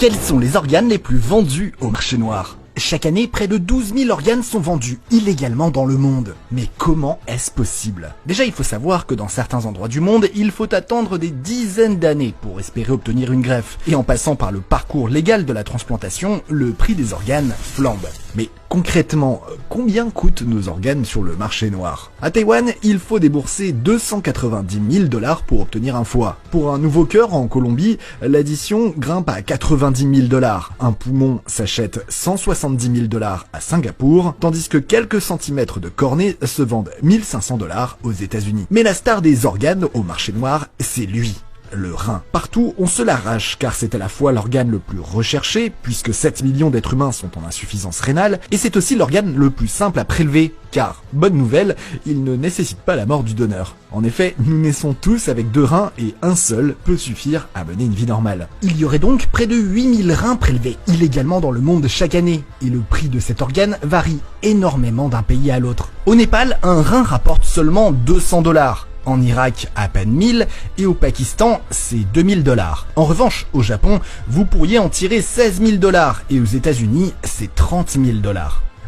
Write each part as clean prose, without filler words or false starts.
Quels sont les organes les plus vendus au marché noir? Chaque année, près de 12 000 organes sont vendus illégalement dans le monde. Mais comment est-ce possible? Déjà, il faut savoir que dans certains endroits du monde, il faut attendre des dizaines d'années pour espérer obtenir une greffe. Et en passant par le parcours légal de la transplantation, le prix des organes flambe. Mais concrètement, combien coûtent nos organes sur le marché noir? À Taïwan, il faut débourser 290 000 $ pour obtenir un foie. Pour un nouveau cœur en Colombie, l'addition grimpe à 90 000 $. Un poumon s'achète 170 000 $ à Singapour, tandis que quelques centimètres de cornée se vendent 1500 $ aux États-Unis. Mais la star des organes au marché noir, c'est lui. Le rein. Partout, on se l'arrache car c'est à la fois l'organe le plus recherché, puisque 7 millions d'êtres humains sont en insuffisance rénale, et c'est aussi l'organe le plus simple à prélever, car, bonne nouvelle, il ne nécessite pas la mort du donneur. En effet, nous naissons tous avec 2 reins et un seul peut suffire à mener une vie normale. Il y aurait donc près de 8000 reins prélevés illégalement dans le monde chaque année, et le prix de cet organe varie énormément d'un pays à l'autre. Au Népal, un rein rapporte seulement 200 $. En Irak, à peine 1000, et au Pakistan, c'est 2000 $. En revanche, au Japon, vous pourriez en tirer 16 000 $, et aux États-Unis, c'est 30 000 $.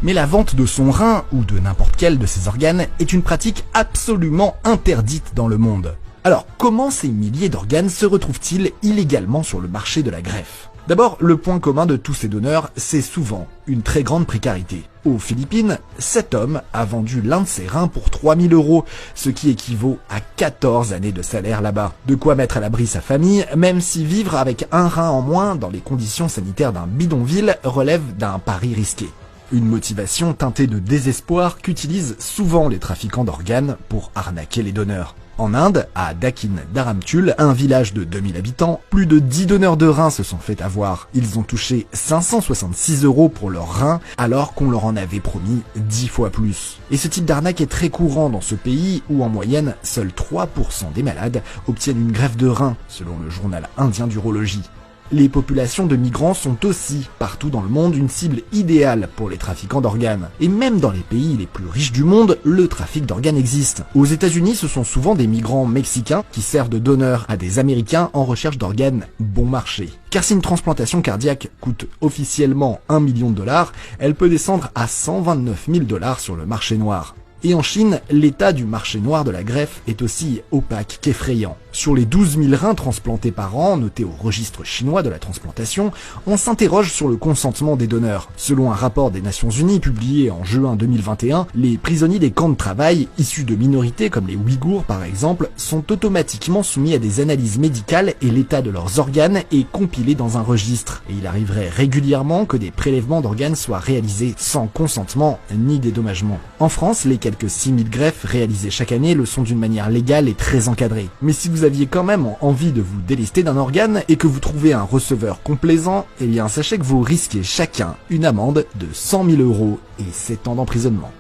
Mais la vente de son rein, ou de n'importe quel de ses organes, est une pratique absolument interdite dans le monde. Alors, comment ces milliers d'organes se retrouvent-ils illégalement sur le marché de la greffe? D'abord, le point commun de tous ces donneurs, c'est souvent une très grande précarité. Aux Philippines, cet homme a vendu l'un de ses reins pour 3 000 €, ce qui équivaut à 14 années de salaire là-bas. De quoi mettre à l'abri sa famille, même si vivre avec un rein en moins dans les conditions sanitaires d'un bidonville relève d'un pari risqué. Une motivation teintée de désespoir qu'utilisent souvent les trafiquants d'organes pour arnaquer les donneurs. En Inde, à Dakin Dharamtul, un village de 2000 habitants, plus de 10 donneurs de reins se sont fait avoir. Ils ont touché 566 € pour leurs reins, alors qu'on leur en avait promis 10 fois plus. Et ce type d'arnaque est très courant dans ce pays où en moyenne, seuls 3% des malades obtiennent une greffe de rein, selon le journal indien d'urologie. Les populations de migrants sont aussi, partout dans le monde, une cible idéale pour les trafiquants d'organes. Et même dans les pays les plus riches du monde, le trafic d'organes existe. Aux États-Unis, ce sont souvent des migrants mexicains qui servent de donneurs à des Américains en recherche d'organes bon marché. Car si une transplantation cardiaque coûte officiellement 1 million $, elle peut descendre à 129 000 $ sur le marché noir. Et en Chine, l'état du marché noir de la greffe est aussi opaque qu'effrayant. Sur les 12 000 reins transplantés par an, notés au registre chinois de la transplantation, on s'interroge sur le consentement des donneurs. Selon un rapport des Nations Unies publié en juin 2021, les prisonniers des camps de travail, issus de minorités comme les Ouïghours par exemple, sont automatiquement soumis à des analyses médicales et l'état de leurs organes est compilé dans un registre. Et il arriverait régulièrement que des prélèvements d'organes soient réalisés sans consentement ni dédommagement. En France, les quelques 6000 greffes réalisées chaque année le sont d'une manière légale et très encadrée. Mais si vous aviez quand même envie de vous délester d'un organe et que vous trouvez un receveur complaisant, eh bien sachez que vous risquez chacun une amende de 100 000 € et 7 ans d'emprisonnement.